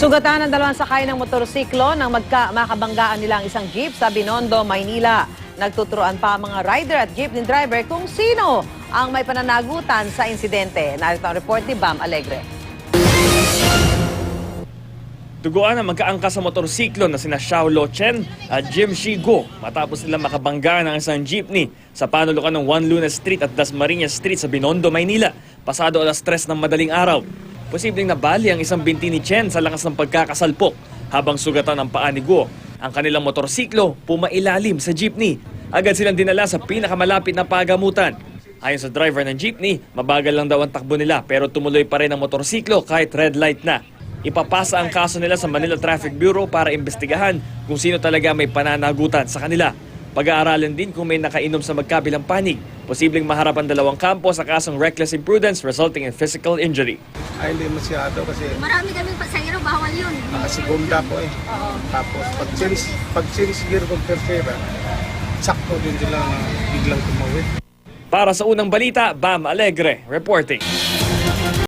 Sugatan ng dalawang sakay ng motorsiklo nang makabanggaan nilang isang jeep sa Binondo, Maynila. Nagtuturoan pa ang mga rider at jeepney driver kung sino ang may pananagutan sa insidente. Narito ang report ni Bam Alegre. Duguan ang magkaangkas sa motorsiklo na sina Xiao Lo Chen at Jim Shigo matapos nila makabanggaan ng isang jeepney sa panulukan ng Juan Luna Street at Dasmariñas Street sa Binondo, Maynila, pasado alas 3 ng madaling araw. Posibleng nabali ang isang binti ni Chen sa lakas ng pagkakasalpok habang sugatan ang paa ni Guo. Ang kanilang motorsiklo pumailalim sa jeepney. Agad silang dinala sa pinakamalapit na pagamutan. Ayon sa driver ng jeepney, mabagal lang daw ang takbo nila pero tumuloy pa rin ang motorsiklo kahit red light na. Ipapasa ang kaso nila sa Manila Traffic Bureau para imbestigahan kung sino talaga may pananagutan sa kanila. Pag-aaralan din kung may nakainom sa magkabilang panig. Posibleng maharap ang dalawang kampo sa kasong reckless imprudence resulting in physical injury. Ay, hindi masyado kasi Marami kaming pasahero, bawal yun. nakasegunda po eh. Tapos pag-change gear ko tercera, sakto din sila na biglang tumawid. Para sa unang balita, Bam Alegre reporting.